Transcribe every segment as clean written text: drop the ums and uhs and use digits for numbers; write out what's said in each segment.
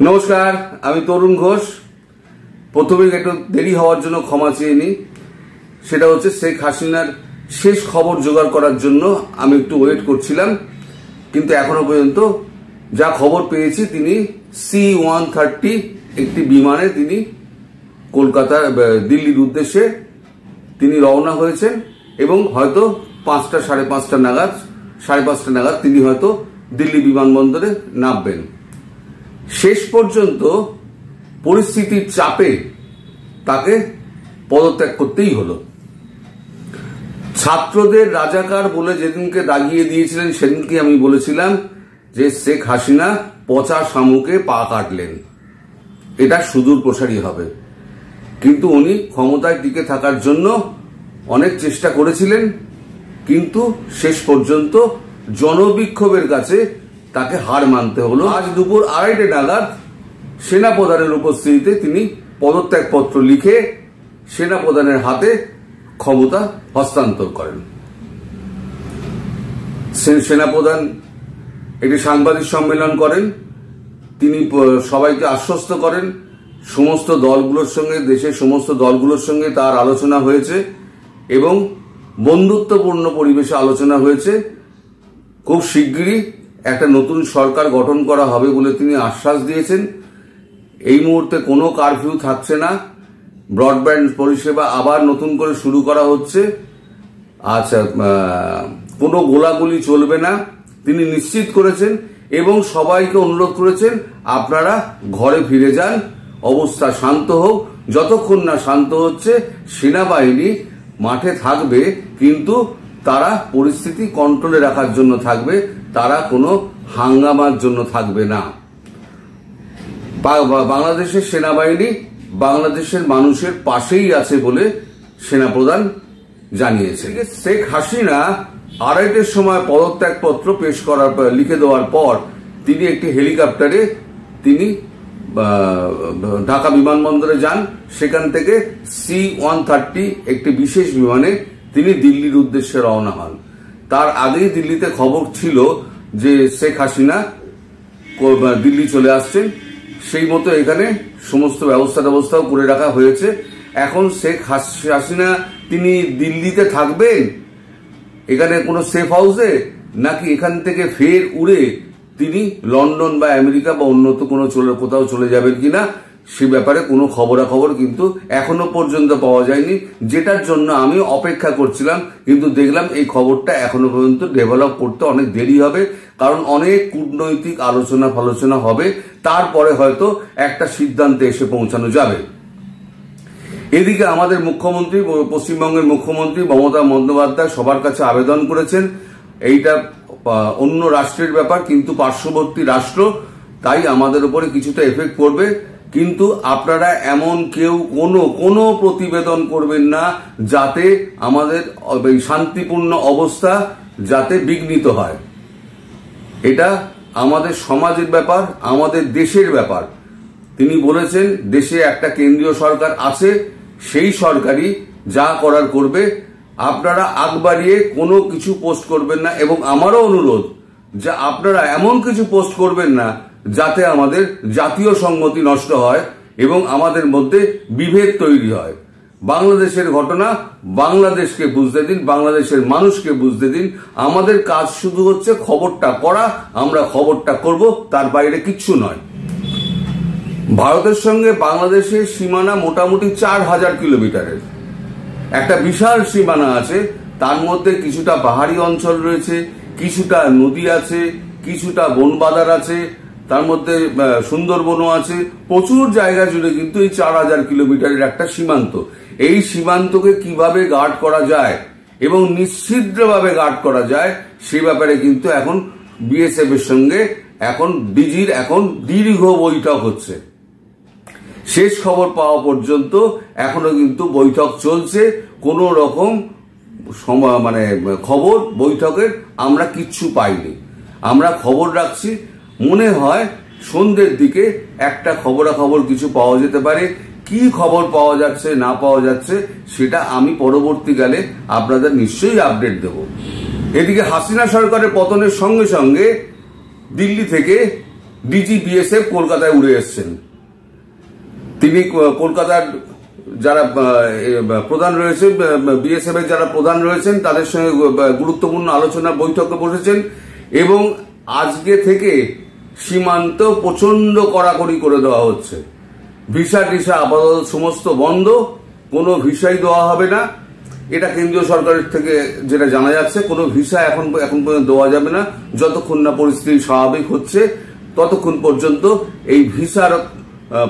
নমস্কার, আমি তরুণ ঘোষ। প্রথমে একটু দেরি হওয়ার জন্য ক্ষমা চেয়ে নিই। সেটা হচ্ছে শেখ হাসিনার শেষ খবর জোগাড় করার জন্য আমি একটু ওয়েট করছিলাম, কিন্তু এখনো পর্যন্ত যা খবর পেয়েছি তিনি C-130 একটি বিমানে তিনি কলকাতার দিল্লির উদ্দেশ্যে তিনি রওনা হয়েছেন এবং হয়তো 5টা সাড়ে 5টা নাগাদ তিনি হয়তো দিল্লি বিমানবন্দরে নামবেন। শেষ পর্যন্ত পরিস্থিতির চাপে তাকে পদত্যাগ করতেই হলো। ছাত্রদের রাজাকার বলে যেদিনকে দাগিয়ে দিয়েছিলেন সেদিনকে আমি বলেছিলাম যে শেখ হাসিনা পচা শামুকে পা কাটলেন, এটা সুদূর প্রসারী হবে। কিন্তু উনি ক্ষমতায় টিকে থাকার জন্য অনেক চেষ্টা করেছিলেন, কিন্তু শেষ পর্যন্ত জনবিক্ষোভের কাছে তাকে হার মানতে হলো। আজ দুপুর 2:30 নাগাদ সেনাপ্রধানের উপস্থিতিতে তিনি পদত্যাগপত্র লিখে সেনাপ্রধানের হাতে ক্ষমতা হস্তান্তর করেন। সেনাপ্রধান একটি সাংবাদিক সম্মেলন করেন, তিনি সবাইকে আশ্বস্ত করেন সমস্ত দলগুলোর সঙ্গে, দেশের সমস্ত দলগুলোর সঙ্গে তার আলোচনা হয়েছে এবং বন্ধুত্বপূর্ণ পরিবেশে আলোচনা হয়েছে। খুব শিগগিরই একটা নতুন সরকার গঠন করা হবে বলে তিনি আশ্বাস দিয়েছেন। এই মুহূর্তে কোনো কারফিউ থাকছে না, ব্রডব্যান্ড পরিষেবা আবার নতুন করে শুরু করা হচ্ছে। আচ্ছা, কোনো গোলাগুলি চলবে না তিনি নিশ্চিত করেছেন এবং সবাইকে অনুরোধ করেছেন আপনারা ঘরে ফিরে যান, অবস্থা শান্ত হোক। যতক্ষণ না শান্ত হচ্ছে সেনাবাহিনী মাঠে থাকবে, কিন্তু তারা পরিস্থিতি কন্ট্রোলে রাখার জন্য থাকবে, তারা কোনো হাঙ্গামার জন্য থাকবে না। বাংলাদেশের সেনাবাহিনী বাংলাদেশের মানুষের পাশেই আছে বলে সেনাপ্রধান জানিয়েছে। শেখ হাসিনা 2:30-এর সময় পদত্যাগপত্র পেশ করার লিখে দেওয়ার পর তিনি একটি হেলিকপ্টারে তিনি ঢাকা বিমানবন্দরে যান। সেখান থেকে C-130 একটি বিশেষ বিমানে তিনি দিল্লির উদ্দেশ্যে রওনা হন। তার আগেই দিল্লিতে খবর ছিল যে শেখ হাসিনা দিল্লি চলে আসছেন, সেই মতো এখানে সমস্ত ব্যবস্থাও করে রাখা হয়েছে। এখন শেখ হাসিনা তিনি দিল্লিতে থাকবেন এখানে কোনো সেফ হাউসে, নাকি এখান থেকে ফের উড়ে তিনি লন্ডন বা আমেরিকা বা অন্য কোনো কোথাও চলে যাবেন কিনা সে ব্যাপারে কোনো খবরাখবর কিন্তু এখনো পর্যন্ত পাওয়া যায়নি, যেটার জন্য আমি অপেক্ষা করছিলাম। কিন্তু দেখলাম এই খবরটা এখনো পর্যন্ত ডেভেলপ করতে অনেক দেরি হবে, কারণ অনেক কূটনৈতিক আলোচনা হবে, তারপরে হয়তো একটা সিদ্ধান্তে এসে পৌঁছানো যাবে। এদিকে আমাদের মুখ্যমন্ত্রী, পশ্চিমবঙ্গের মুখ্যমন্ত্রী মমতা বন্দ্যোপাধ্যায় সবার কাছে আবেদন করেছেন, এইটা অন্য রাষ্ট্রের ব্যাপার কিন্তু পার্শ্ববর্তী রাষ্ট্র, তাই আমাদের উপরে কিছুটা এফেক্ট করবে, কিন্তু আপনারা এমন কেউ কোনো প্রতিবেদন করবেন না যাতে আমাদের শান্তিপূর্ণ অবস্থা যাতে বিঘ্নিত হয়। এটা আমাদের সমাজের ব্যাপার, আমাদের দেশের ব্যাপার। তিনি বলেছেন দেশে একটা কেন্দ্রীয় সরকার আছে, সেই সরকারই যা করার করবে, আপনারা আগ বাড়িয়ে কোনো কিছু পোস্ট করবেন না। এবং আমারও অনুরোধ যে আপনারা এমন কিছু পোস্ট করবেন না যাতে আমাদের জাতীয় সংহতি নষ্ট হয় এবং আমাদের মধ্যে বিভেদ তৈরি হয়। বাংলাদেশের ঘটনা বাংলাদেশকে বুঝতে দিন, বাংলাদেশের মানুষকে বুঝতে দিন। আমাদের কাজ শুধু হচ্ছে খবরটা করা, আমরা খবরটা করব, তার বাইরে কিচ্ছু নয়। ভারতের সঙ্গে বাংলাদেশের সীমানা মোটামুটি 4000 কিলোমিটারের একটা বিশাল সীমানা আছে। তার মধ্যে কিছুটা পাহাড়ি অঞ্চল রয়েছে, কিছুটা নদী আছে, কিছুটা বনবাদার আছে, তার মধ্যে সুন্দরবনও আছে। প্রচুর জায়গা জুড়ে কিন্তু এই 4000 কিলোমিটারের একটা সীমান্ত। এই সীমান্তকে কিভাবে গার্ড করা যায় এবং নিশ্চিদ্রভাবে গার্ড করা যায় সে ব্যাপারে কিন্তু এখন BSF এর সঙ্গে এখন ডিজির এখন দীর্ঘ বৈঠক হচ্ছে। শেষ খবর পাওয়া পর্যন্ত এখনো কিন্তু বৈঠক চলছে। কোনো রকম খবর বৈঠকের আমরা কিচ্ছু পাইনি। আমরা খবর রাখছি, মনে হয় সন্ধ্যের দিকে একটা খবরাখবর কিছু পাওয়া যেতে পারে। কি খবর পাওয়া যাচ্ছে না পাওয়া যাচ্ছে সেটা আমি পরবর্তীকালে আপনাদের নিশ্চয়ই আপডেট দেব। এদিকে হাসিনা সরকারের পতনের সঙ্গে সঙ্গে দিল্লি থেকে ডিজি বিএসএফ কলকাতায় উড়ে এসছেন। তিনি কলকাতার যারা প্রধান রয়েছে, বিএসএফ এর যারা প্রধান রয়েছেন তাদের সঙ্গে গুরুত্বপূর্ণ আলোচনা বৈঠকে বসেছেন এবং আজকে থেকে সীমান্ত প্রচন্ড কড়াকড়ি করে দেওয়া হচ্ছে। ভিসা টিসা আপাতত সমস্ত বন্ধ, কোনো ভিসাই দেওয়া হবে না। এটা কেন্দ্রীয় সরকারের থেকে যেটা জানা যাচ্ছে, কোনো ভিসা এখন পর্যন্ত দেওয়া যাবে না যতক্ষণ না পরিস্থিতি স্বাভাবিক হচ্ছে, ততক্ষণ পর্যন্ত এই ভিসার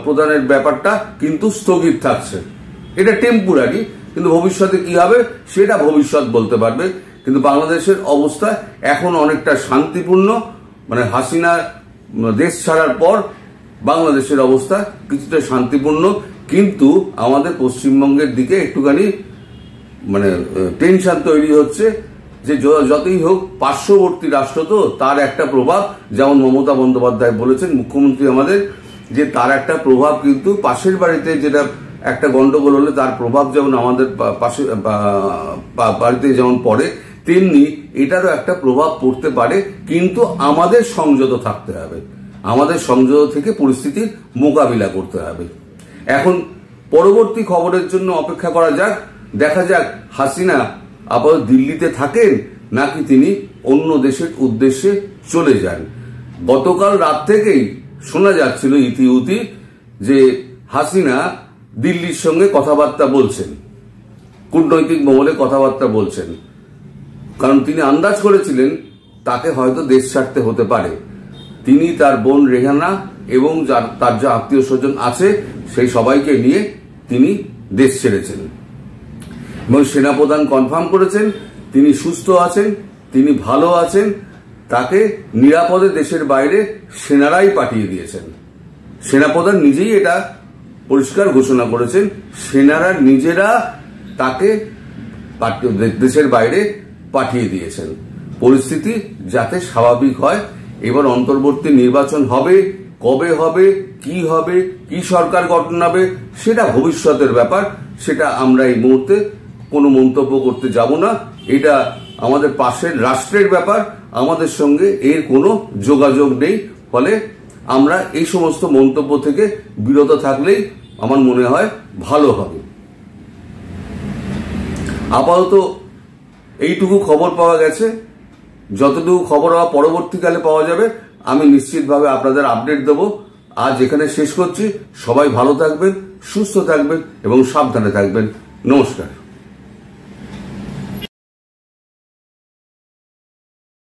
প্রদানের ব্যাপারটা কিন্তু স্থগিত থাকছে। এটা টেম্পোরারি, কিন্তু ভবিষ্যতে কি হবে সেটা ভবিষ্যৎ বলতে পারবে। কিন্তু বাংলাদেশের অবস্থা এখন অনেকটা শান্তিপূর্ণ, মানে হাসিনা দেশ ছাড়ার পর বাংলাদেশের অবস্থা কিছুটা শান্তিপূর্ণ, কিন্তু আমাদের পশ্চিমবঙ্গের দিকে একটুখানি মানে টেনশন তৈরি হচ্ছে যে যতই হোক পার্শ্ববর্তী রাষ্ট্র তো, তার একটা প্রভাব, যেমন মমতা বন্দ্যোপাধ্যায় বলেছেন মুখ্যমন্ত্রী আমাদের, যে তার একটা প্রভাব কিন্তু পাশের বাড়িতে যেটা একটা গন্ডগোল হলে তার প্রভাব যেমন আমাদের পাশে বাড়িতে যেমন পড়ে, তেমনি এটারও একটা প্রভাব পড়তে পারে। কিন্তু আমাদের সংযত থাকতে হবে, আমাদের সংযত থেকে পরিস্থিতির মোকাবিলা করতে হবে। এখন পরবর্তী খবরের জন্য অপেক্ষা করা যাক, দেখা যাক হাসিনা আপাতত দিল্লিতে থাকেন নাকি তিনি অন্য দেশের উদ্দেশ্যে চলে যান। গতকাল রাত থেকেই শোনা যাচ্ছিল ইতিউতি যে হাসিনা দিল্লির সঙ্গে কথাবার্তা বলছেন, কূটনৈতিক মহলে কথাবার্তা বলছেন, কারণ তিনি আন্দাজ করেছিলেন তাকে হয়তো দেশ ছাড়তে হতে পারে। তিনি তার বোন রেহানা এবং তার যা আত্মীয় স্বজন আছে সেই সবাইকে নিয়ে তিনি দেশ ছেড়েছেন এবং সেনাপ্রধান কনফার্ম করেছেন তিনি সুস্থ আছেন, তিনি ভালো আছেন, তাকে নিরাপদে দেশের বাইরে সেনারাই পাঠিয়ে দিয়েছেন। সেনাপ্রধান নিজেই এটা পরিষ্কার ঘোষণা করেছেন, সেনারা নিজেরা তাকে দেশের বাইরে পাঠিয়ে দিয়েছেন। পরিস্থিতি যাতে স্বাভাবিক হয়। এবার অন্তর্বর্তী নির্বাচন হবে, কবে হবে, কি সরকার গঠন হবে সেটা ভবিষ্যতের ব্যাপার, সেটা আমরা এই মুহূর্তে কোনো মন্তব্য করতে যাব না। এটা আমাদের পাশের রাষ্ট্রের ব্যাপার, আমাদের সঙ্গে এর কোনো যোগাযোগ নেই। ফলে আমরা এই সমস্ত মন্তব্য থেকে বিরত থাকলেই আমার মনে হয় ভালো হবে। আপাতত এইটুকু খবর পাওয়া গেছে। যতটুকু খবর পরবর্তীকালে পাওয়া যাবে আমি নিশ্চিতভাবে আপনাদের আপডেট দেব। আজ এখানে শেষ করছি। সবাই ভালো থাকবেন, সুস্থ থাকবেন এবং সাবধানে থাকবেন। নমস্কার।